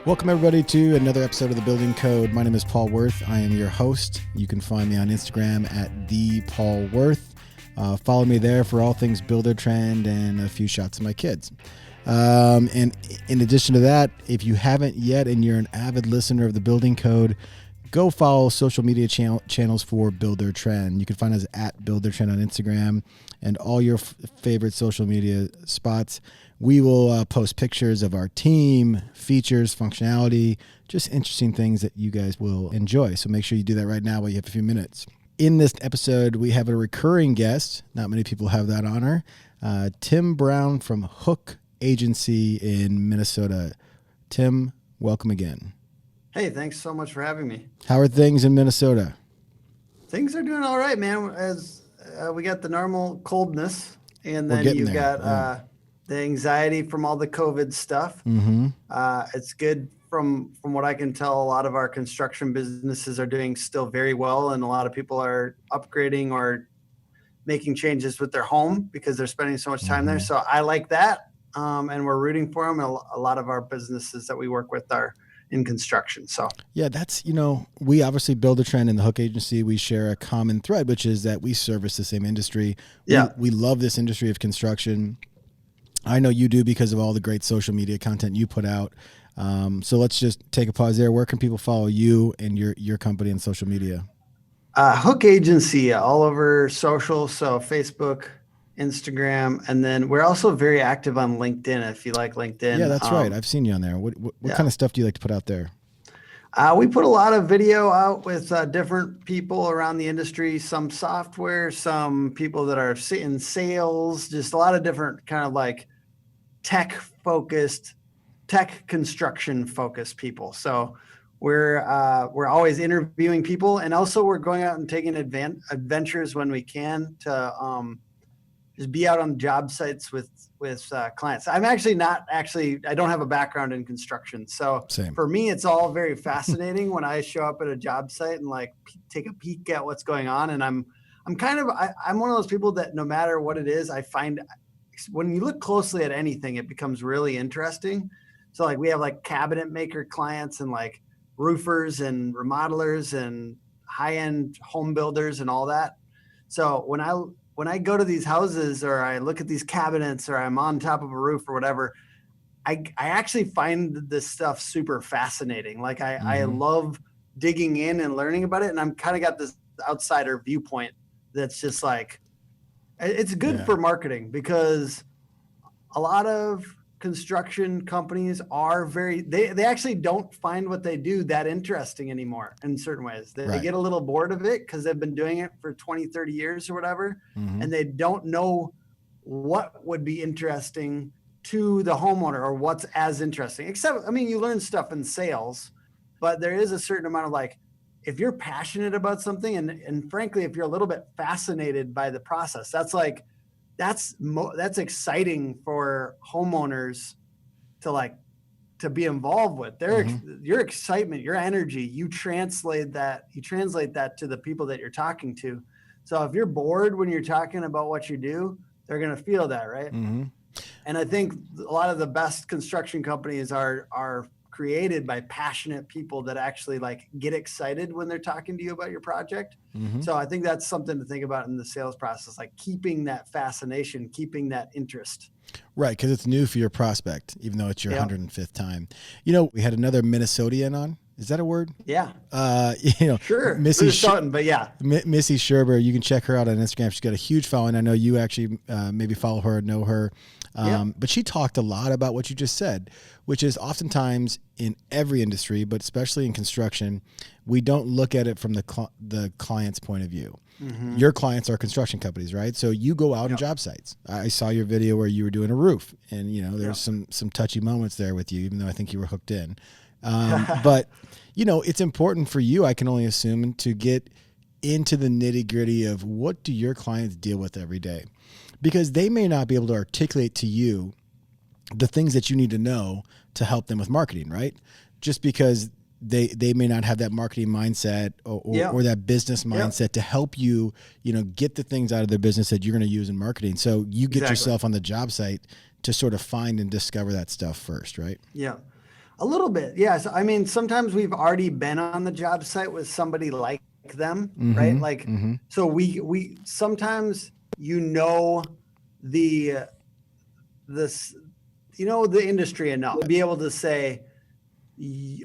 Welcome everybody to another episode of The Building Code. My name is Paul Worth. I am your host. You can find me on Instagram at @thepaulworth. Follow me there for all things Buildertrend and a few shots of my kids. And in addition to that, if you haven't yet and you're an avid listener of The Building Code, go follow social media channels for Buildertrend. You can find us at Buildertrend on Instagram and all your favorite social media spots. We will post pictures of our team, features, functionality, just interesting things that you guys will enjoy. So make sure you do that right now while you have a few minutes. In this episode, we have a recurring guest. Not many people have that honor. Tim Brown from Hook Agency in Minnesota. Tim, welcome again. Hey, thanks so much for having me. How are things in Minnesota? Things are doing all right, man. As we got the normal coldness, and We're then getting you there, got yeah. the anxiety from all the COVID stuff. Mm-hmm. It's good from what I can tell. A lot of our construction businesses are doing still very well, and a lot of people are upgrading or making changes with their home because they're spending so much time there. So I like that, and we're rooting for them. A lot of our businesses that we work with are in construction. So yeah, that's, we obviously Buildertrend and the Hook Agency. We share a common thread, which is that we service the same industry. Yeah. We love this industry of construction. I know you do because of all the great social media content you put out. So let's just take a pause there. Where can people follow you and your company on social media? Hook Agency all over social. So Facebook, Instagram, and then we're also very active on LinkedIn. If you like LinkedIn. Yeah, that's right. I've seen you on there. What kind of stuff do you like to put out there? We put a lot of video out with different people around the industry, some software, some people that are in sales, just a lot of different kind of like tech construction focused people. So we're always interviewing people, and also we're going out and taking adventures when we can to just be out on job sites with clients. I'm actually I don't have a background in construction. So Same. For me, it's all very fascinating when I show up at a job site and like take a peek at what's going on. And I'm one of those people that no matter what it is, I find when you look closely at anything, it becomes really interesting. So like we have like cabinet maker clients and like roofers and remodelers and high-end home builders and all that. So when I go to these houses or I look at these cabinets or I'm on top of a roof or whatever, I actually find this stuff super fascinating. Like I love digging in and learning about it. And I'm kind of got this outsider viewpoint that's just like, it's good for marketing because a lot of construction companies are they actually don't find what they do that interesting anymore in certain ways. They get a little bored of it because they've been doing it for 20, 30 years or whatever. And they don't know what would be interesting to the homeowner or what's as interesting. Except, you learn stuff in sales, but there is a certain amount of like, if you're passionate about something and frankly, if you're a little bit fascinated by the process, that's exciting for homeowners to be involved with. Your excitement, your energy, you translate that to the people that you're talking to. So if you're bored when you're talking about what you do, they're going to feel that, right? And I think a lot of the best construction companies are created by passionate people that actually like get excited when they're talking to you about your project. So I think that's something to think about in the sales process, like keeping that fascination, keeping that interest. Right, because it's new for your prospect, even though it's your 105th time. We had another Minnesotian on. Is that a word? Yeah. Sure. Missy Sutton, but yeah. Missy Sherber, you can check her out on Instagram. She's got a huge following. I know you actually maybe follow her, know her. But she talked a lot about what you just said, which is oftentimes in every industry, but especially in construction, we don't look at it from the client's point of view. Your clients are construction companies, right? So you go out on job sites. I saw your video where you were doing a roof, and there's some touchy moments there with you, even though I think you were hooked in. But it's important for you, I can only assume, to get into the nitty gritty of what do your clients deal with every day, because they may not be able to articulate to you the things that you need to know to help them with marketing, right? Just because they may not have that marketing mindset or that business mindset to help you, get the things out of their business that you're going to use in marketing. So you get yourself on the job site to sort of find and discover that stuff first, right? Yeah. A little bit, yes. I mean, sometimes we've already been on the job site with somebody like them, right? Like, so we sometimes, the this the industry enough to be able to say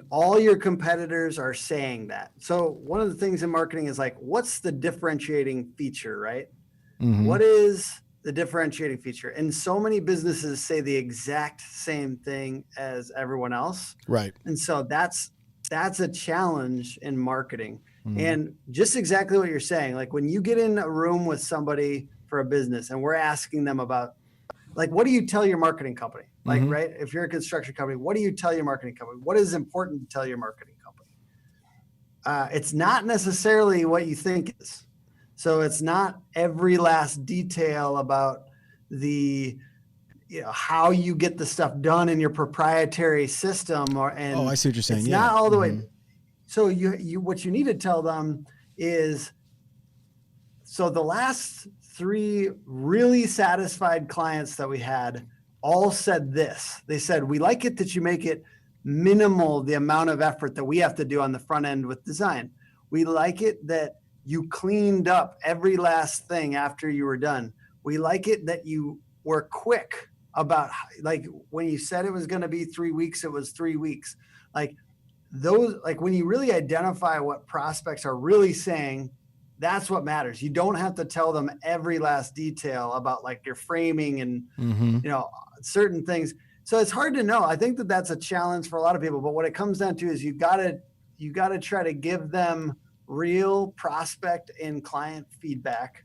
all your competitors are saying that. So one of the things in marketing is like, what's the differentiating feature, right? What is the differentiating feature? And so many businesses say the exact same thing as everyone else. Right. And so that's a challenge in marketing. And just exactly what you're saying, like when you get in a room with somebody for a business and we're asking them about, like, what do you tell your marketing company? Like, right? If you're a construction company, what do you tell your marketing company? What is important to tell your marketing company? It's not necessarily what you think it is. So it's not every last detail about how you get the stuff done in your proprietary system, I see what you're saying. It's not all the way. So what you need to tell them is, so the last 3 really satisfied clients that we had all said this. They said, we like it that you make it minimal, the amount of effort that we have to do on the front end with design. We like it that you cleaned up every last thing after you were done. We like it that you were quick about, like, when you said it was going to be 3 weeks, it was 3 weeks. Like those, like when you really identify what prospects are really saying, that's what matters. You don't have to tell them every last detail about like your framing and, certain things. So it's hard to know. I think that that's a challenge for a lot of people, but what it comes down to is you got to try to give them real prospect and client feedback.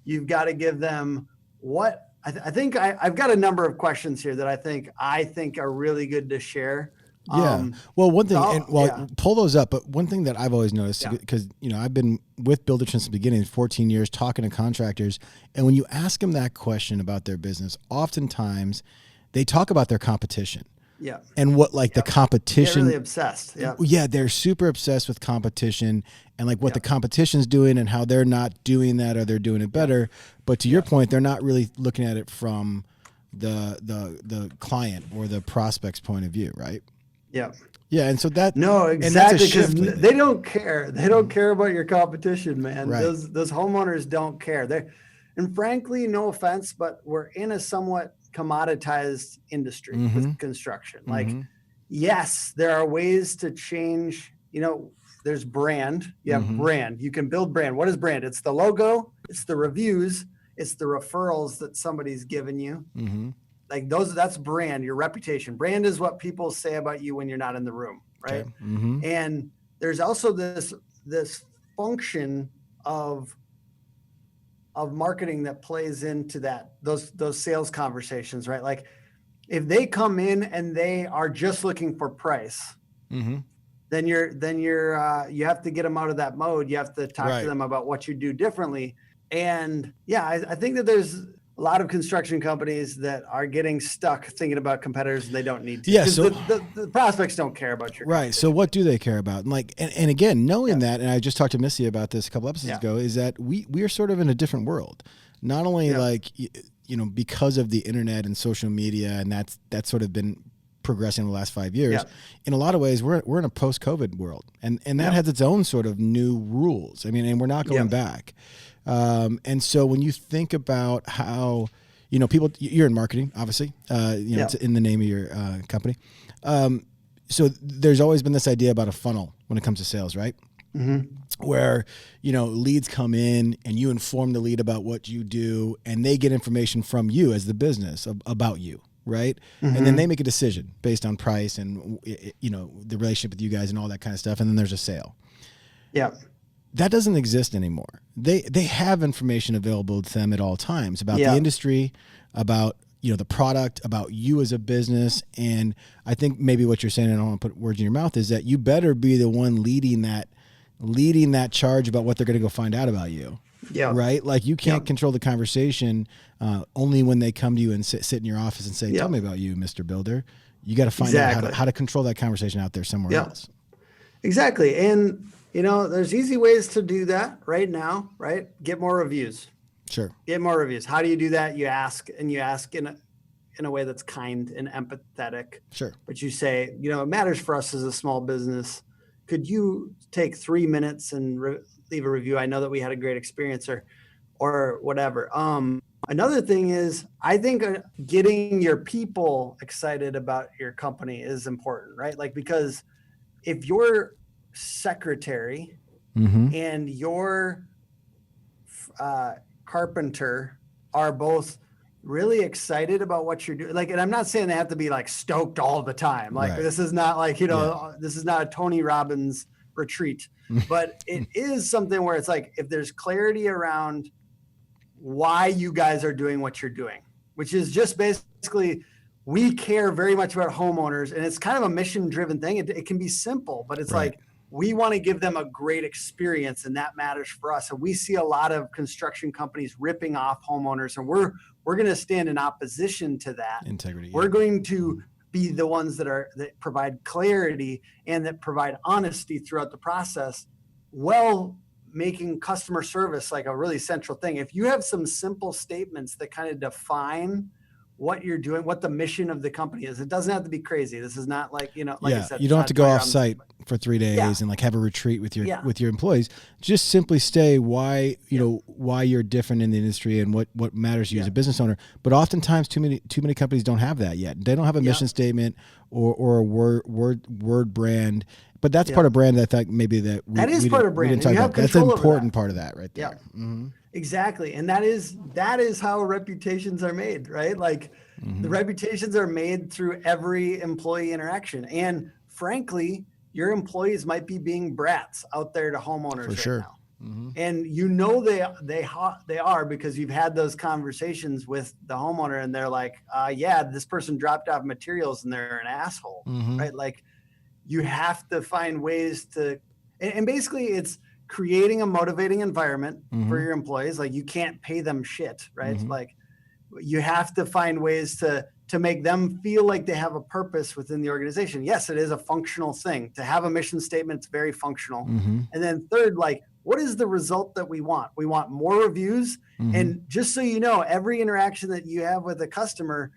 You've got to give them what I think I've got a number of questions here that I think are really good to share. Yeah. Well, one thing, pull those up. But one thing that I've always noticed, because I've been with Buildertrend since the beginning, 14 years, talking to contractors, and when you ask them that question about their business, oftentimes they talk about their competition. Yeah. And what the competition. They're really obsessed. Yeah. Yeah, they're super obsessed with competition and like what the competition's doing and how they're not doing that or they're doing it better. But to your point, they're not really looking at it from the client or the prospect's point of view, right? Yeah. Yeah, and so that exactly, because they don't care. They don't care about your competition, man. Right. Those homeowners don't care. And frankly, no offense, but we're in a somewhat commoditized industry with construction. Like, yes, there are ways to change. There's brand. You have brand. You can build brand. What is brand? It's the logo. It's the reviews. It's the referrals that somebody's given you. Like that's brand, your reputation. Brand is what people say about you when you're not in the room, right? Okay. And there's also this function of marketing that plays into those sales conversations, right? Like if they come in and they are just looking for price, then you have to get them out of that mode. You have to talk to them about what you do differently. And I think that there's a lot of construction companies that are getting stuck thinking about competitors and they don't need to. Yeah, so the prospects don't care about your right. So what do they care about? And again, knowing that, and I just talked to Missy about this a couple episodes ago, is that we are sort of in a different world. Not only because of the internet and social media, and that's sort of been progressing in the last 5 years. In a lot of ways, we're in a post-COVID world, and that has its own sort of new rules. I mean, and we're not going back. And so when you think about how, people, you're in marketing, obviously, it's in the name of your company. So there's always been this idea about a funnel when it comes to sales, right? Where, leads come in and you inform the lead about what you do and they get information from you as the business about you. Right. And then they make a decision based on price and, the relationship with you guys and all that kind of stuff. And then there's a sale. Yeah. That doesn't exist anymore. They have information available to them at all times about the industry, about, the product, about you as a business. And I think maybe what you're saying, and I don't want to put words in your mouth, is that you better be the one leading that charge about what they're going to go find out about you. Yeah. Right. Like you can't control the conversation only when they come to you and sit in your office and say, tell me about you, Mr. Builder. You got to find out how to control that conversation out there somewhere else. Exactly. And, there's easy ways to do that right now, right? Get more reviews. Sure. Get more reviews. How do you do that? You ask in a way that's kind and empathetic. Sure. But you say, it matters for us as a small business. Could you take 3 minutes and leave a review? I know that we had a great experience or whatever. Another thing is, I think getting your people excited about your company is important, right? Like, because if your secretary and your carpenter are both really excited about what you're doing, like, and I'm not saying they have to be like stoked all the time. Like, this is not like, this is not a Tony Robbins retreat, but it is something where it's like, if there's clarity around why you guys are doing what you're doing, which is just basically, we care very much about homeowners, and it's kind of a mission driven thing. It can be simple, but it's like, we want to give them a great experience, and that matters for us. And we see a lot of construction companies ripping off homeowners, and we're going to stand in opposition to that. Integrity. We're going to be the ones that provide clarity and that provide honesty throughout the process, making customer service like a really central thing. If you have some simple statements that kind of define what you're doing, what the mission of the company is, it doesn't have to be crazy. This is not like, like I said, you don't have to go off site for 3 days and like have a retreat with your employees. Just simply say why, why you're different in the industry and what matters to you as a business owner. But oftentimes too many companies don't have that yet. They don't have a mission statement or a word brand. But that's part of brand. I think maybe that is part of brand. That's an important part of that right there. Yeah. Mm-hmm. Exactly. And that is how reputations are made, right? Like the reputations are made through every employee interaction. And frankly, your employees might be being brats out there to homeowners now. Mm-hmm. And they are, because you've had those conversations with the homeowner and they're like, this person dropped off materials and they're an asshole, right? Like, you have to find ways to, and basically it's creating a motivating environment for your employees. Like, you can't pay them shit, right? Like, you have to find ways to make them feel like they have a purpose within the organization. Yes, it is a functional thing. To have a mission statement, it's very functional. And then third, like, what is the result that we want? We want more reviews. And just so you know, every interaction that you have with a customer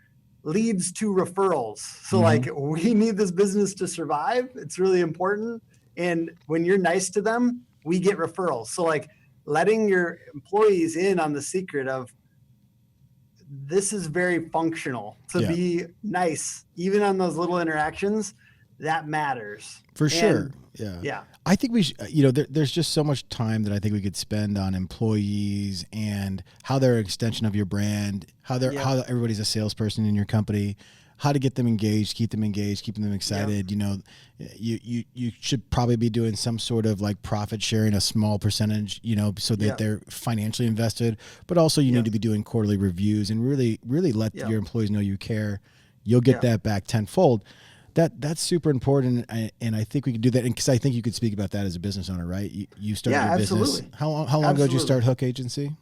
leads to referrals. So like, we need this business to survive. It's really important. And when you're nice to them, we get referrals. So like, letting your employees in on the secret of, this is very functional to be nice, even on those little interactions, that matters. For sure. Yeah. I think we should, there's just so much time that I think we could spend on employees and how they're an extension of your brand, how everybody's a salesperson in your company, how to get them engaged, keep them excited. You should probably be doing some sort of like profit sharing, a small percentage, so that they're financially invested, but also you need to be doing quarterly reviews and really let your employees know you care. You'll get that back tenfold. That's super important, and I think we could do that. And because I think you could speak about that as a business owner, right? You started your business. Absolutely. How long ago did you start Hook Agency?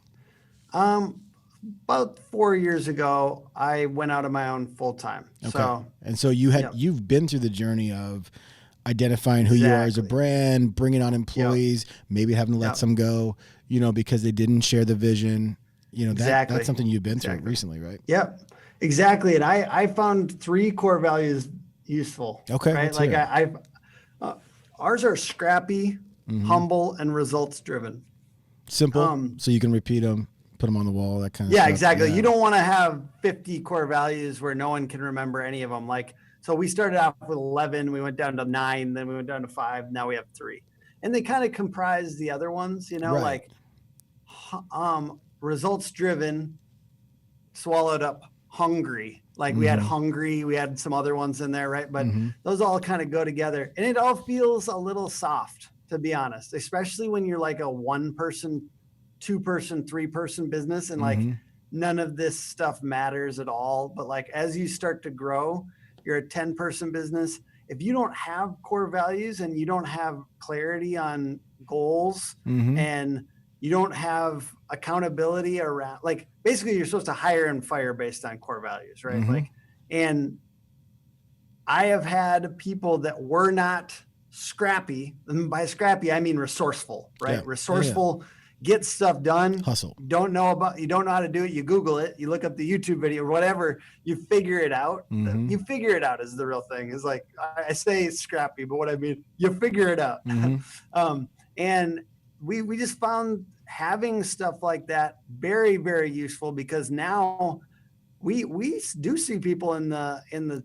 About 4 years ago, I went out on my own full time. Okay. So you've been through the journey of identifying who you are as a brand, bringing on employees, maybe having to let some go, because they didn't share the vision. That's something you've been through recently, right? Yep, exactly. And I found 3 core values useful. Okay. Right. Like ours are scrappy, humble, and results driven. Simple. So you can repeat them, put them on the wall, that kind of stuff. Yeah, exactly. Yeah. You don't want to have 50 core values where no one can remember any of them. Like, so we started off with 11, we went down to 9, then we went down to 5. Now we have 3, and they kind of comprise the other ones, right. Like, results driven, swallowed up hungry. Like we had hungry, we had some other ones in there, right? But those all kind of go together, and it all feels a little soft, to be honest, especially when you're like a 1-person, 2-person, 3-person business, and like none of this stuff matters at all. But like, as you start to grow, you're a 10-person business. If you don't have core values and you don't have clarity on goals and you don't have accountability around, like, basically you're supposed to hire and fire based on core values, right? Like, and I have had people that were not scrappy, and by scrappy, I mean resourceful, right? Resourceful, get stuff done. Hustle. You don't know how to do it. You Google it, you look up the YouTube video or whatever, you figure it out. You figure it out is the real thing. It's like, I say scrappy, but what I mean, you figure it out. And we just found having stuff like that very, very useful, because now we do see people in the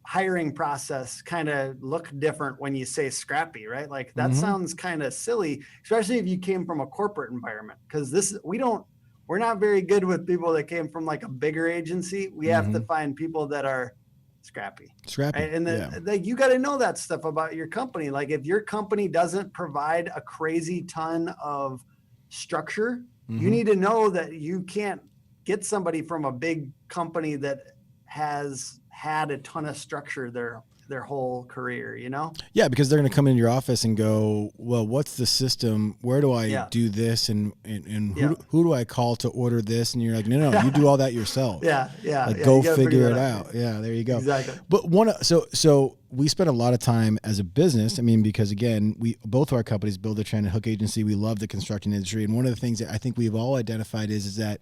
hiring process kind of look different when you say scrappy, right? Like that sounds kind of silly, especially if you came from a corporate environment, because we're not very good with people that came from like a bigger agency. We have to find people that are scrappy. Right? And you got to know that stuff about your company. Like if your company doesn't provide a crazy ton of structure, you need to know that you can't get somebody from a big company that has had a ton of structure their whole career, you know? Yeah, because they're going to come into your office and go, well, what's the system? Where do I do this? And who do I call to order this? And you're like, no, you do all that yourself. Go figure it out. Yeah, there you go. Exactly. But so we spend a lot of time as a business. I mean, because again, both of our companies, Buildertrend and Hook Agency, we love the construction industry. And one of the things that I think we've all identified is that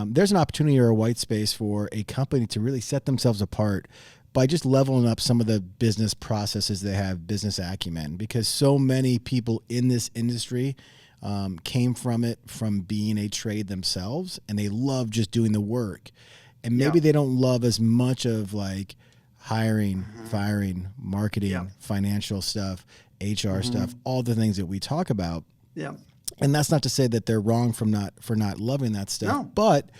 there's an opportunity or a white space for a company to really set themselves apart by just leveling up some of the business processes they have, business acumen, because so many people in this industry came from being a trade themselves, and they love just doing the work. And maybe they don't love as much of like hiring, firing, marketing, financial stuff, HR stuff, all the things that we talk about. Yeah. And that's not to say that they're wrong for not loving that stuff. No. But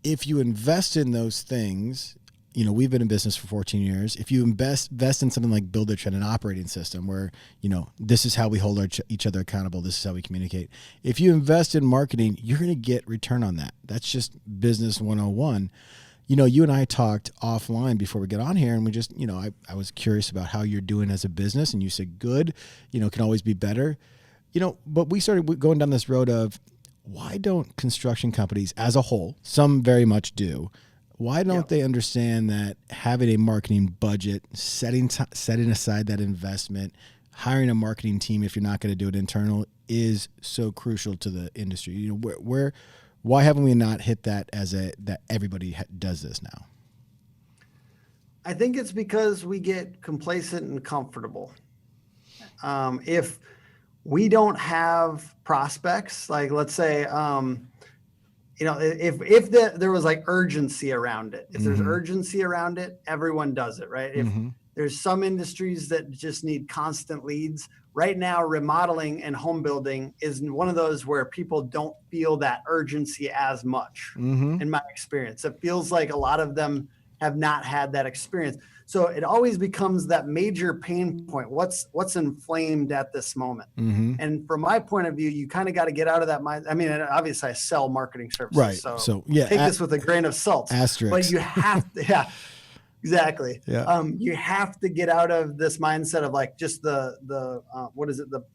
if you invest in those things, we've been in business for 14 years. If you invest in something like Buildertrend, an operating system where, this is how we hold each other accountable. This is how we communicate. If you invest in marketing, you're going to get return on that. That's just business 101. You and I talked offline before we get on here, and we just, I was curious about how you're doing as a business, and you said good, can always be better. But we started going down this road of, why don't construction companies as a whole, some very much do, why don't they understand that having a marketing budget, setting aside that investment, hiring a marketing team if you're not going to do it internal is so crucial to the industry? Why haven't we not hit that that everybody does this now? I think it's because we get complacent and comfortable. If we don't have prospects, like let's say, if there was like urgency around it, if there's urgency around it, everyone does it, right? If there's some industries that just need constant leads. Right now, remodeling and home building is one of those where people don't feel that urgency as much, in my experience. It feels like a lot of them have not had that experience. So it always becomes that major pain point. What's inflamed at this moment? And from my point of view, you kind of got to get out of that mind. I mean, obviously I sell marketing services. Right. So take this with a grain of salt. Asterisk. But you have to, exactly. Yeah. You have to get out of this mindset of like just the what is it? The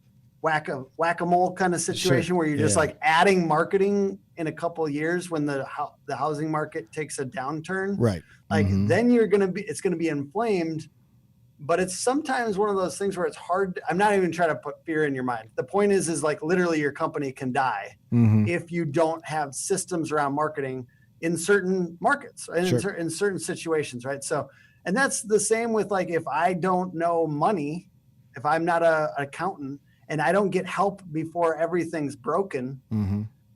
whack-a-mole kind of situation where you're just like adding marketing in a couple of years when the housing market takes a downturn. Right. Like then it's going to be inflamed, but it's sometimes one of those things where it's hard. I'm not even trying to put fear in your mind. The point is like literally your company can die if you don't have systems around marketing in certain markets and in certain situations. Right. So, and that's the same with like, if I don't know money, if I'm not an accountant and I don't get help before everything's broken,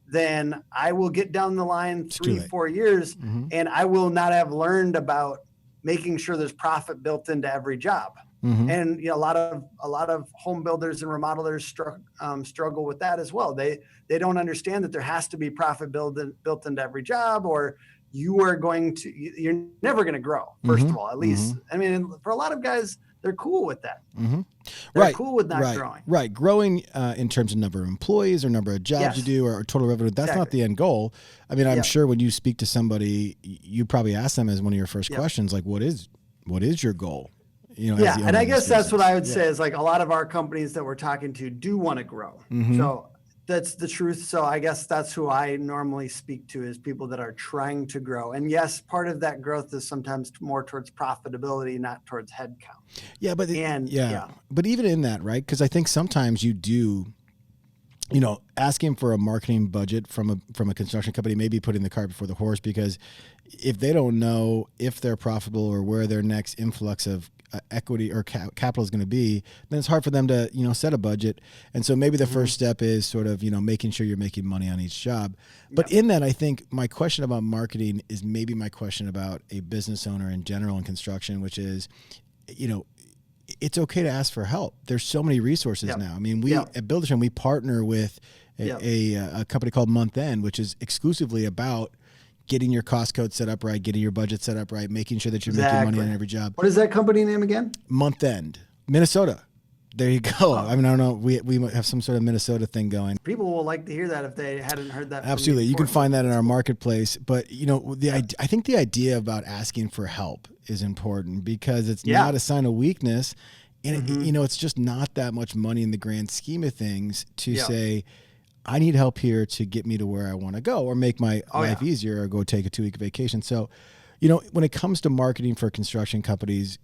then I will get down the line 3-4 years and I will not have learned about making sure there's profit built into every job. And a lot of home builders and remodelers struggle with that as well. They don't understand that there has to be profit built into every job, or you're never going to grow. First of all, at least, I mean, for a lot of guys, they're cool with that. They're cool with not growing. Right. Growing in terms of number of employees or number of jobs you do or total revenue, that's not the end goal. I mean, I'm sure when you speak to somebody, you probably ask them as one of your first questions, like, what is your goal? And I guess that's what I would say is like a lot of our companies that we're talking to do want to grow. So that's the truth. So I guess that's who I normally speak to, is people that are trying to grow. And yes, part of that growth is sometimes more towards profitability, not towards headcount. Yeah, but but even in that, right? Because I think sometimes you do. asking for a marketing budget from a construction company may be putting the cart before the horse, because if they don't know if they're profitable or where their next influx of equity or capital is going to be, then it's hard for them to, set a budget. And so maybe the first step is sort of, making sure you're making money on each job. But in that, I think my question about marketing is maybe my question about a business owner in general in construction, which is, it's okay to ask for help. There's so many resources now. I mean, we at Buildertrend, we partner with a company called Month End, which is exclusively about getting your cost code set up right, getting your budget set up right, making sure that you're making money on every job. What is that company name again? Month End, Minnesota. There you go. Oh. I mean, I don't know. We might have some sort of Minnesota thing going. People will like to hear that if they hadn't heard that. Absolutely. You can find that in our marketplace. But, I think the idea about asking for help is important, because it's not a sign of weakness. And, it's just not that much money in the grand scheme of things to say, I need help here to get me to where I want to go, or make my life easier, or go take a 2-week vacation. So, when it comes to marketing for construction companies,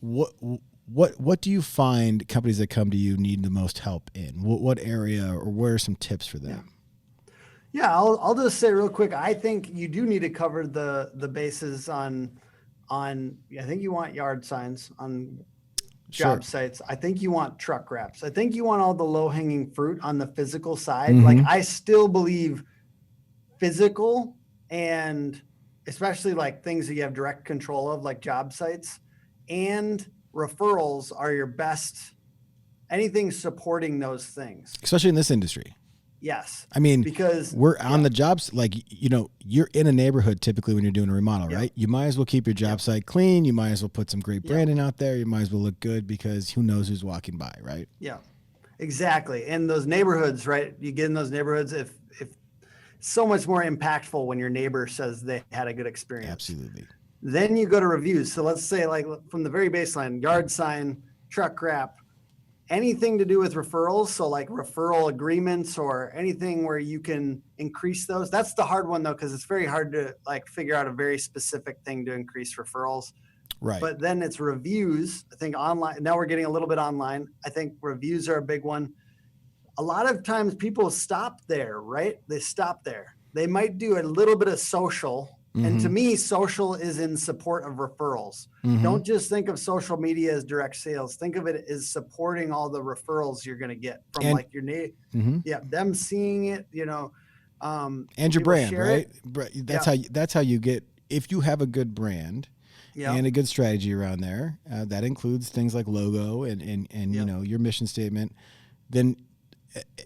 what do you find companies that come to you need the most help in? What area, or what are some tips for them? Yeah, I'll just say real quick. I think you do need to cover the bases on. I think you want yard signs on job sites. I think you want truck wraps. I think you want all the low hanging fruit on the physical side. Like, I still believe physical, and especially like things that you have direct control of, like job sites, and referrals are your best, anything supporting those things. Especially in this industry. Yes. I mean, because we're on the jobs, like, you're in a neighborhood typically when you're doing a remodel, right? You might as well keep your job site clean. You might as well put some great branding out there. You might as well look good, because who knows who's walking by, right? Yeah, exactly. And those neighborhoods, right? You get in those neighborhoods, if so much more impactful when your neighbor says they had a good experience. Absolutely. Then you go to reviews. So let's say, like, from the very baseline, yard sign, truck wrap, anything to do with referrals. So like referral agreements, or anything where you can increase those. That's the hard one though, because it's very hard to like figure out a very specific thing to increase referrals. Right. But then it's reviews. I think online, now we're getting a little bit online. I think reviews are a big one. A lot of times people stop there, right? They stop there. They might do a little bit of social. And to me, social is in support of referrals. Don't just think of social media as direct sales. Think of it as supporting all the referrals you're going to get from like your neighbor. Them seeing it, and your brand, right? That's how you get, if you have a good brand and a good strategy around there, that includes things like logo and your mission statement, then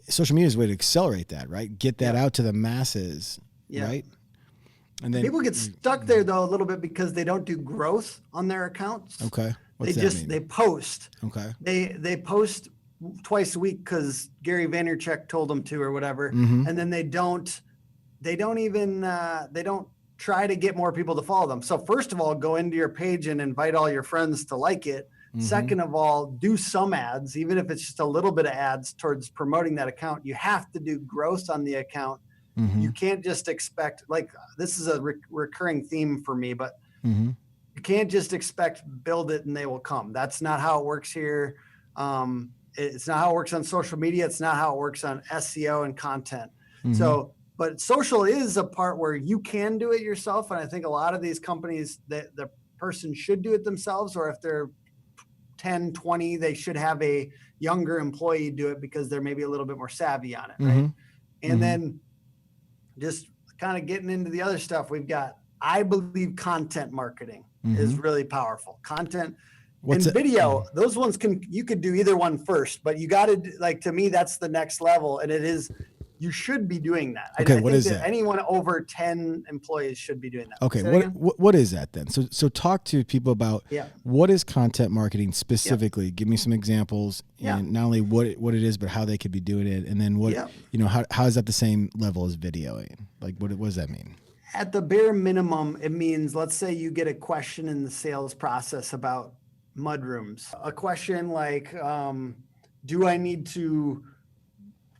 social media is a way to accelerate that, right? Get that out to the masses, right? And then people get stuck there though a little bit, because they don't do growth on their accounts. Okay. They just they post. Okay. They post twice a week because Gary Vaynerchuk told them to, or whatever. And then they don't try to get more people to follow them. So first of all, go into your page and invite all your friends to like it. Second of all, do some ads, even if it's just a little bit of ads towards promoting that account. You have to do growth on the account. You can't just expect, like, this is a recurring theme for me, but you can't just expect build it and they will come. That's not how it works here. It's not how it works on social media. It's not how it works on SEO and content. So, but social is a part where you can do it yourself. And I think a lot of these companies, that the person should do it themselves, or if they're 10, 20, they should have a younger employee do it, because they're maybe a little bit more savvy on it. Right. And then just kind of getting into the other stuff, we've got, I believe content marketing is really powerful. Content and video, those ones you could do either one first, but you got to, like, to me, that's the next level. And it is, you should be doing that. Okay, I what think is that? Anyone over 10 employees should be doing that. Okay, what is that then? So talk to people about what is content marketing specifically. Give me some examples, and not only what it is, but how they could be doing it, and then how is that the same level as videoing? Like, what does that mean? At the bare minimum, it means, let's say you get a question in the sales process about mudrooms. A question like, do I need to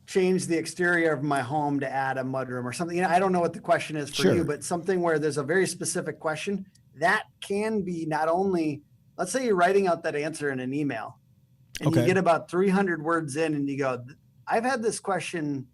change the exterior of my home to add a mudroom or something? I don't know what the question is for you, but something where there's a very specific question that can be, not only, let's say you're writing out that answer in an email and you get about 300 words in and you go, I've had this question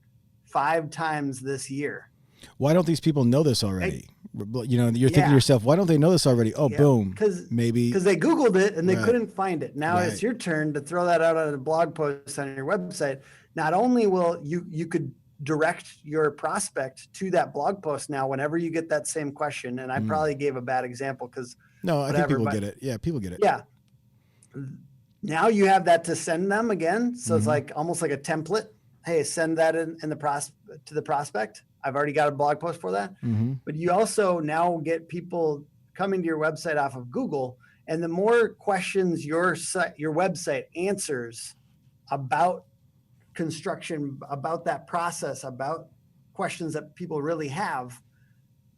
5 times this year. Why don't these people know this already? You're thinking to yourself, why don't they know this already? Oh, boom. Maybe because they Googled it and they couldn't find it. Now it's your turn to throw that out on a blog post on your website. Not only will you could direct your prospect to that blog post now whenever you get that same question. And I probably gave a bad example because I think people get it. Yeah, people get it. Yeah. Now you have that to send them again. So it's like almost like a template. Hey, send that to the prospect. I've already got a blog post for that. But you also now get people coming to your website off of Google. And the more questions your website answers about construction, about that process, about questions that people really have,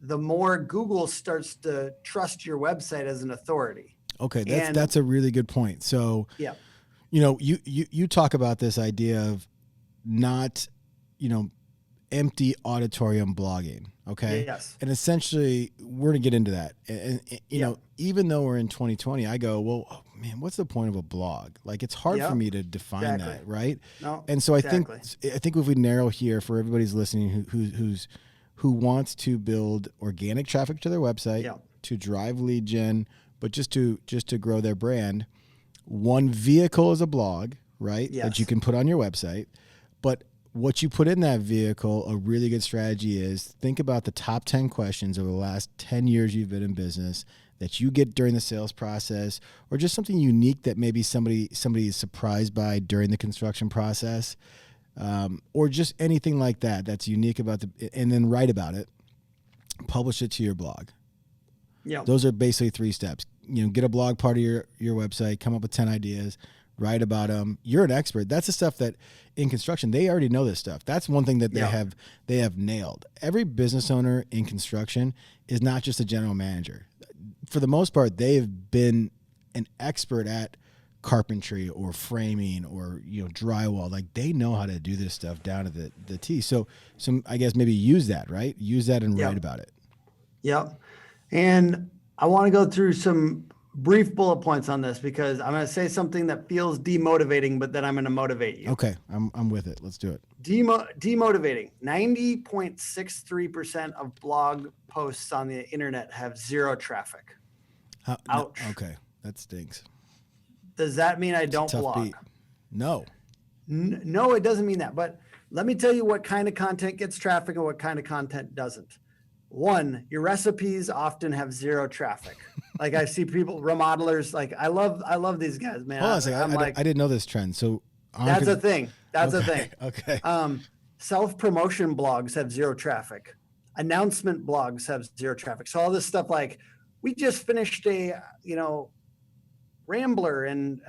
the more Google starts to trust your website as an authority. Okay, that's a really good point. So, you talk about this idea of not, empty auditorium blogging. Okay. Yes. And essentially, we're gonna get into that. And even though we're in 2020, I go, well, oh, man, what's the point of a blog? Like, it's hard for me to define that, right? No. And so I think if we narrow here for everybody's listening who wants to build organic traffic to their website, to drive lead gen, but just to grow their brand, one vehicle is a blog, right? Yes. That you can put on your website. But what you put in that vehicle, a really good strategy is think about the top 10 questions over the last 10 years you've been in business that you get during the sales process, or just something unique that maybe somebody is surprised by during the construction process, or just anything like that that's unique about and then write about it, publish it to your blog. Yeah. Those are basically 3 steps. Get a blog part of your website, come up with 10 ideas, write about them. You're an expert. That's the stuff that in construction, they already know this stuff. That's one thing that they have nailed. Every business owner in construction is not just a general manager. For the most part, they've been an expert at carpentry or framing or drywall. Like, they know how to do this stuff down to the T. So I guess maybe use that, right? Use that and write about it. Yep. And I want to go through some brief bullet points on this because I'm going to say something that feels demotivating, but then I'm going to motivate you. Okay. I'm with it. Let's do it. Demotivating. 90.63% of blog posts on the internet have 0 traffic. Ouch. Okay. That stinks. Does that mean I don't blog? Beat. No. No, it doesn't mean that. But let me tell you what kind of content gets traffic and what kind of content doesn't. 1, your recipes often have 0 traffic. Like, I see people, remodelers, like I love these guys, man. Hold on a second. I didn't know this trend. So that's a thing. That's a thing. Okay. Self-promotion blogs have 0 traffic. Announcement blogs have 0 traffic. So all this stuff, like, we just finished a, Rambler in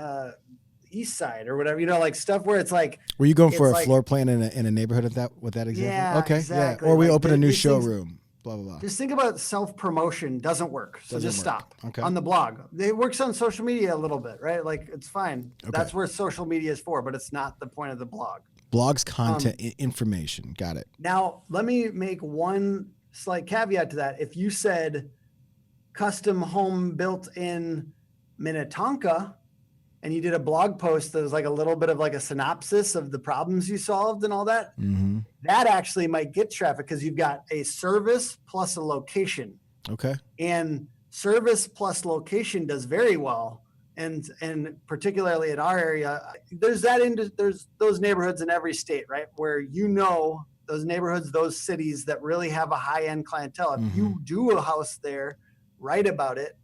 East Side or whatever, like stuff where it's like. Were you going for a floor plan in a neighborhood with that example? Yeah, okay. Exactly. Yeah. Or we open a new showroom. Blah, blah, blah. Just think about self-promotion doesn't work. So just stop on the blog. It works on social media a little bit, right? Like, it's fine. Okay. That's where social media is for, but it's not the point of the blog. Blogs, content, information. Got it. Now, let me make one slight caveat to that. If you said custom home built in Minnetonka and you did a blog post that was like a little bit of like a synopsis of the problems you solved and all that, that actually might get traffic because you've got a service plus a location. Okay. And service plus location does very well. And particularly in our area, there's those neighborhoods in every state, right? Where those neighborhoods, those cities that really have a high-end clientele. If you do a house there, write about it,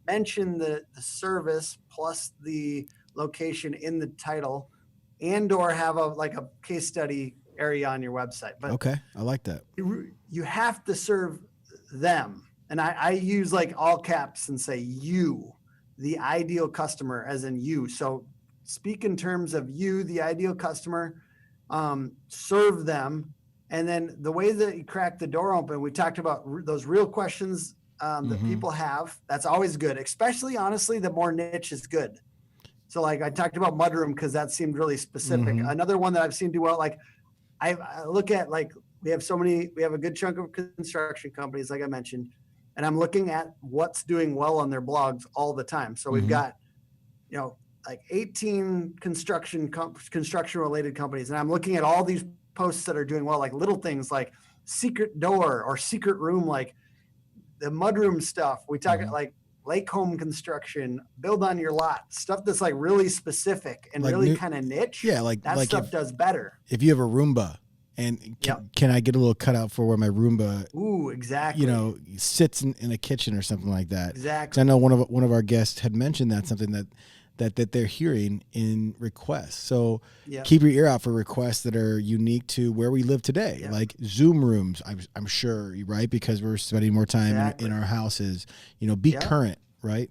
mention the service plus the location in the title, and or have a case study area on your website. But okay, I like that. You have to serve them. And I use like all caps and say you, the ideal customer, as in you. So speak in terms of you, the ideal customer, serve them. And then the way that you crack the door open, we talked about those real questions that people have. That's always good, especially, honestly, the more niche is good. So like I talked about mudroom because that seemed really specific. Another one that I've seen do well, like I look at, like, we have a good chunk of construction companies, like I mentioned, and I'm looking at what's doing well on their blogs all the time. So we've got, like 18 construction related companies, and I'm looking at all these posts that are doing well, like little things like secret door or secret room, like the mudroom stuff. We talk like lake home construction, build on your lot, stuff that's like really specific and like really kind of niche. Yeah, that stuff does better. If you have a Roomba, and can I get a little cutout for where my Roomba, exactly, sits in a kitchen or something like that? Exactly. I know one of our guests had mentioned that's something that they're hearing in requests. So keep your ear out for requests that are unique to where we live today, like Zoom rooms. I'm sure, right? Because we're spending more time in our houses. Be current, right?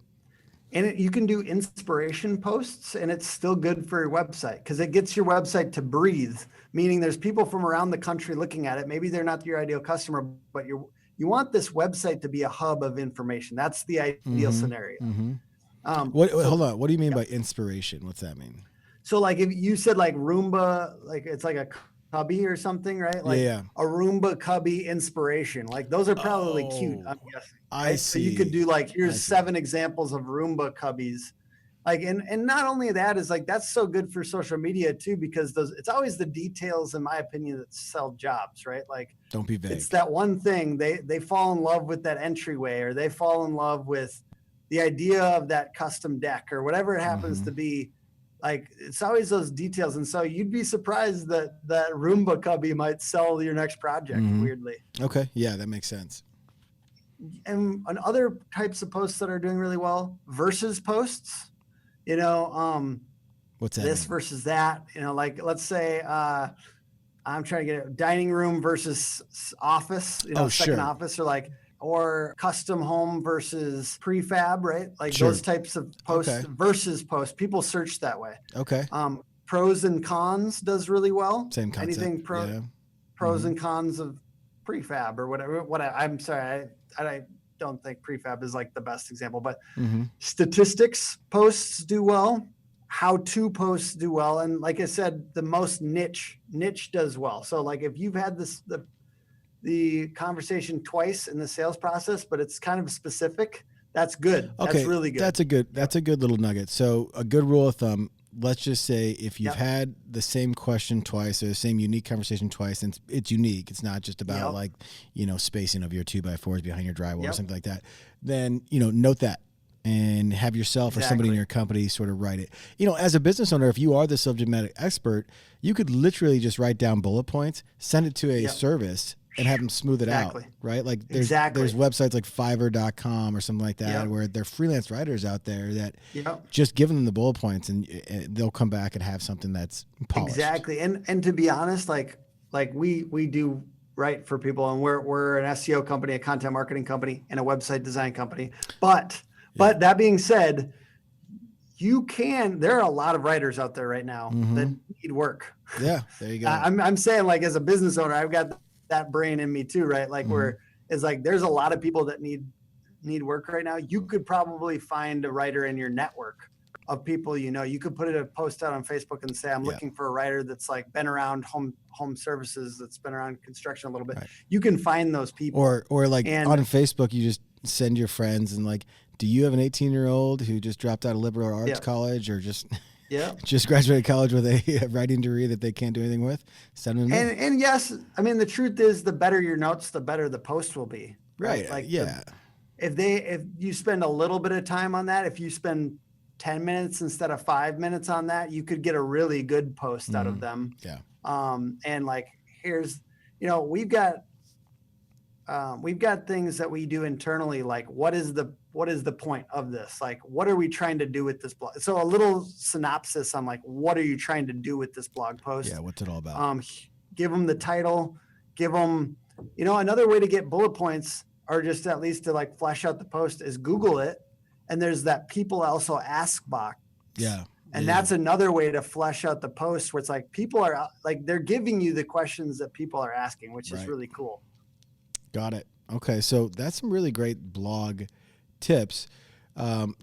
And you can do inspiration posts, and it's still good for your website because it gets your website to breathe, meaning there's people from around the country looking at it. Maybe they're not your ideal customer, but you want this website to be a hub of information. That's the ideal scenario. Hold on. What do you mean by inspiration? What's that mean? So like if you said like Roomba, like it's like a cubby or something, right? Like a Roomba cubby inspiration. Like those are probably cute, I'm guessing. Right? I see. So you could do like, here's 7 examples of Roomba cubbies. Like, and not only that is like, that's so good for social media too, because it's always the details, in my opinion, that sell jobs, right? Like, don't be vague. It's that one thing they fall in love with, that entryway, or they fall in love with the idea of that custom deck or whatever it happens to be. Like, it's always those details. And so you'd be surprised that Roomba cubby might sell your next project, weirdly. Okay. Yeah, that makes sense. And other types of posts that are doing really well, versus posts, what's that? This versus that, like, let's say, I'm trying to get it, dining room versus office, second office, or custom home versus prefab, right? Like those types of posts versus posts. People search that way. Okay. Pros and cons does really well. Same concept. Anything pros and cons of prefab or whatever. I'm sorry, I don't think prefab is like the best example, but statistics posts do well. How-to posts do well. And like I said, the most niche does well. So like if you've had the conversation twice in the sales process, but it's kind of specific, that's good. Okay. That's really good. That's a good little nugget. So a good rule of thumb, let's just say if you've had the same question twice or the same unique conversation twice, and it's unique, it's not just about spacing of your 2x4s behind your drywall or something like that, then, note that and have yourself or somebody in your company sort of write it. As a business owner, if you are the subject matter expert, you could literally just write down bullet points, send it to a service, and have them smooth it out, right? Like there's websites like Fiverr.com or something like that where they're freelance writers out there that just give them the bullet points and they'll come back and have something that's polished. Exactly. And to be honest, like we do write for people, and we're an SEO company, a content marketing company, and a website design company. But that being said, there are a lot of writers out there right now that need work. Yeah, there you go. I'm saying, like, as a business owner, I've got that brain in me too, right? Like where it's like, there's a lot of people that need work right now. You could probably find a writer in your network of people, you could put a post out on Facebook and say, I'm looking for a writer that's like been around home services, that's been around construction a little bit. Right. You can find those people. Or like on Facebook, you just send your friends and like, do you have an 18-year-old who just dropped out of liberal arts college or just graduated college with a writing degree that they can't do anything with? Send them. And yes, I mean, the truth is, the better your notes, the better the post will be. Right. Like if you spend a little bit of time on that, if you spend 10 minutes instead of 5 minutes on that, you could get a really good post out of them. Yeah. And like, here's, we've got things that we do internally. Like, what is the point of this? Like, what are we trying to do with this blog? So a little synopsis on like, what are you trying to do with this blog post? Yeah. What's it all about? Give them the title, give them, another way to get bullet points, or just at least to like flesh out the post, is Google it. And there's that people also ask box. Yeah. And that's another way to flesh out the post, where it's like, people are like, they're giving you the questions that people are asking, which is really cool. Got it. Okay. So that's some really great blog tips.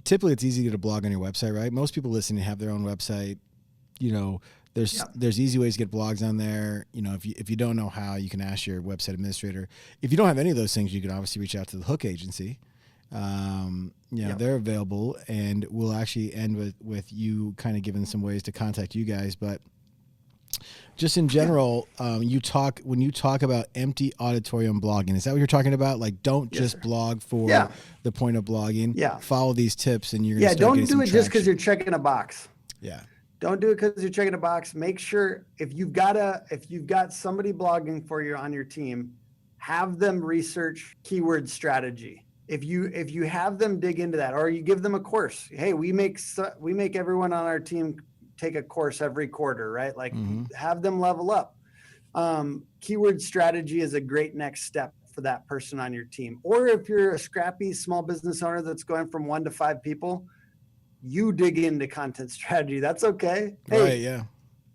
Typically it's easy to get a blog on your website, right? Most people listening have their own website. There's easy ways to get blogs on there. If you don't know how, you can ask your website administrator. If you don't have any of those things, you can obviously reach out to the Hook agency They're available, and we'll actually end with you kind of giving some ways to contact you guys. But just in general, when you talk about empty auditorium blogging, is that what you're talking about? Like, don't just blog for the point of blogging. Yeah. Follow these tips, and you're going to start don't getting do some it traction. just because you're checking a box. Yeah. Don't do it because you're checking a box. Make sure if you've got somebody blogging for you on your team, have them research keyword strategy. If you have them dig into that, or you give them a course. Hey, we make everyone on our team take a course every quarter, right? Like have them level up. Keyword strategy is a great next step for that person on your team. Or if you're a scrappy small business owner that's going from 1 to 5 people, you dig into content strategy. That's okay. Hey, right, yeah.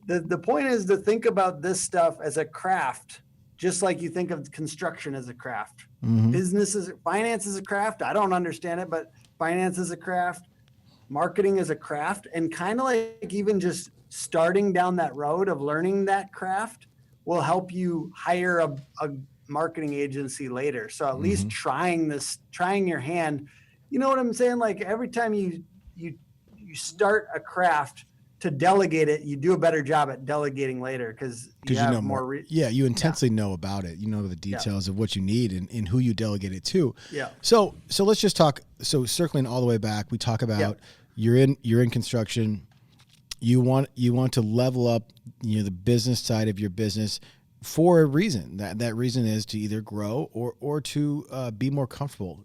The point is to think about this stuff as a craft, just like you think of construction as a craft. Finance is a craft. I don't understand it, but finance is a craft. Marketing is a craft. And kind of like even just starting down that road of learning that craft will help you hire a marketing agency later. So at least trying your hand, you know what I'm saying? Like every time you start a craft to delegate it, you do a better job at delegating later because you have more. You intensely know about it. You know the details of what you need and who you delegate it to. Yeah. So let's just talk. So circling all the way back, we talk about you're in construction. You want to level up, the business side of your business for a reason. That reason is to either grow or to be more comfortable.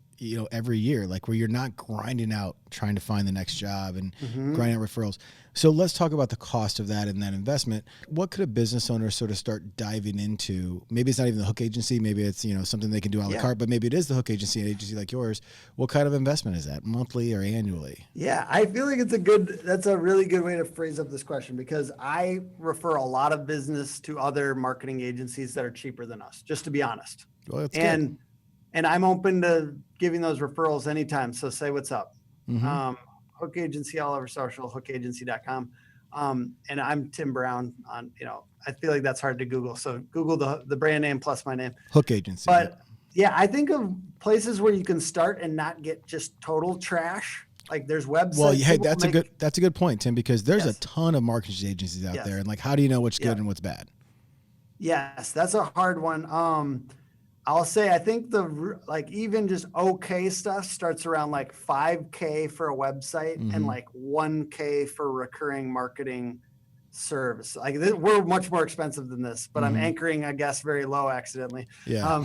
Every year, like where you're not grinding out trying to find the next job and grinding out referrals. So let's talk about the cost of that and that investment. What could a business owner sort of start diving into? Maybe it's not even the hook agency. Maybe it's, something they can do a la carte, but maybe it is the hook agency, an agency like yours. What kind of investment is that, monthly or annually? Yeah, I feel like that's a really good way to phrase up this question because I refer a lot of business to other marketing agencies that are cheaper than us, just to be honest. Well, that's good. And I'm open to giving those referrals anytime. So say what's up. Hook Agency all over social, hookagency.com. And I'm Tim Brown on, I feel like that's hard to Google. So Google the brand name plus my name. Hook Agency. But I think of places where you can start and not get just total trash. Like there's websites. Well, hey, that's a good point, Tim, because there's a ton of marketing agencies out there. And like, how do you know what's good and what's bad? Yes, that's a hard one. I'll say I think even just okay stuff starts around like $5,000 for a website and like $1,000 for recurring marketing service. Like we're much more expensive than this, but I'm anchoring, I guess, very low accidentally. Yeah.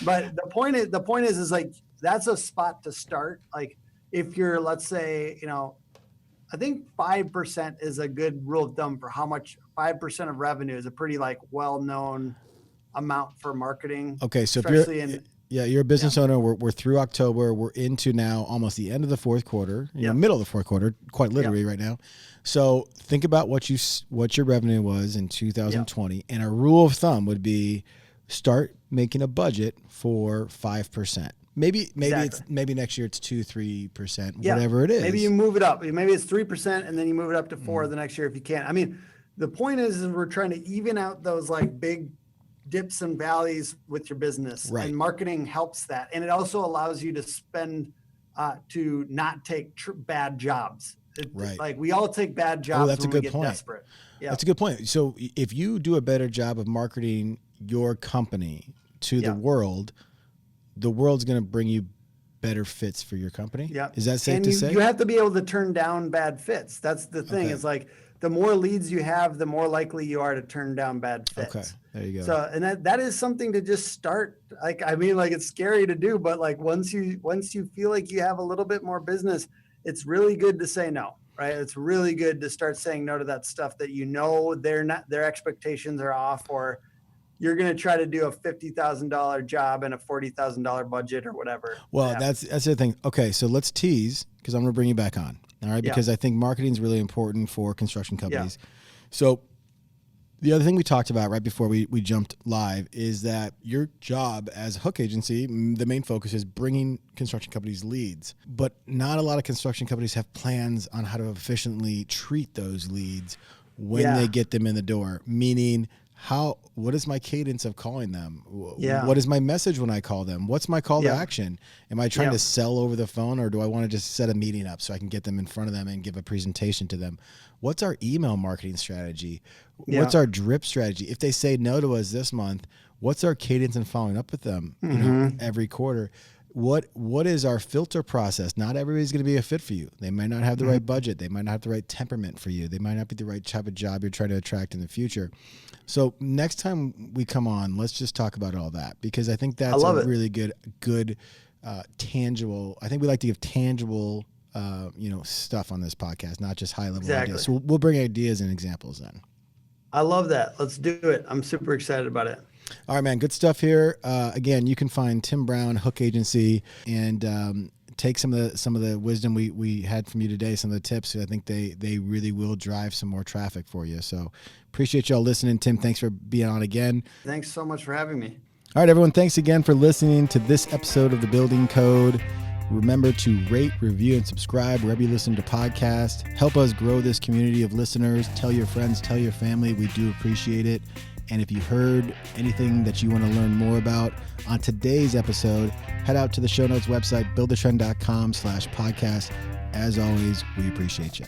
But the point is like that's a spot to start. Like if you're, let's say, I think 5% is a good rule of thumb for how much 5% of revenue is a pretty like well-known amount for marketing. Okay, so if you're a business owner, we're through October, we're into now almost the end of the fourth quarter, middle of the fourth quarter, quite literally right now. So think about what your revenue was in 2020, and a rule of thumb would be start making a budget for 5%. Maybe next year it's 2-3%, whatever it is. Maybe you move it up. Maybe it's 3%, and then you move it up to 4% the next year if you can. I mean, the point is we're trying to even out those like big dips and valleys with your business, and marketing helps that. And it also allows you to spend, to not take bad jobs. Like we all take bad jobs when we get desperate. Yeah. That's a good point. So if you do a better job of marketing your company to the world's going to bring you better fits for your company. Yeah. Is that safe to say? You have to be able to turn down bad fits. That's the thing. It's like, the more leads you have, the more likely you are to turn down bad fits. Okay, there you go. So, and that is something to just start. Like, I mean, like it's scary to do, but like once you feel like you have a little bit more business, it's really good to say no, right? It's really good to start saying no to that stuff that their expectations are off, or you're going to try to do a $50,000 job and a $40,000 budget or whatever. Well, that's the thing. Okay, so let's tease because I'm going to bring you back on. All right, because I think marketing is really important for construction companies. Yeah. So the other thing we talked about right before we jumped live is that your job as a hook agency, the main focus is bringing construction companies leads. But not a lot of construction companies have plans on how to efficiently treat those leads when they get them in the door, meaning what is my cadence of calling them? Yeah. What is my message when I call them? What's my call to action? Am I trying to sell over the phone, or do I want to just set a meeting up so I can get them in front of them and give a presentation to them? What's our email marketing strategy? What's our drip strategy? If they say no to us this month, what's our cadence in following up with them every quarter? What is our filter process? Not everybody's going to be a fit for you. They might not have the right budget. They might not have the right temperament for you. They might not be the right type of job you're trying to attract in the future. So next time we come on, let's just talk about all that, because I think that's really good, tangible. I think we like to give tangible, stuff on this podcast, not just high level ideas. So we'll bring ideas and examples then. I love that. Let's do it. I'm super excited about it. All right, man. Good stuff here. Again, you can find Tim Brown, Hook Agency, and take some of the wisdom we had from you today, some of the tips. I think they really will drive some more traffic for you. So appreciate y'all listening. Tim, thanks for being on again. Thanks so much for having me. All right, everyone. Thanks again for listening to this episode of The Building Code. Remember to rate, review, and subscribe wherever you listen to podcasts. Help us grow this community of listeners. Tell your friends, tell your family. We do appreciate it. And if you heard anything that you want to learn more about on today's episode, head out to the show notes website, buildertrend.com/podcast. As always, we appreciate you.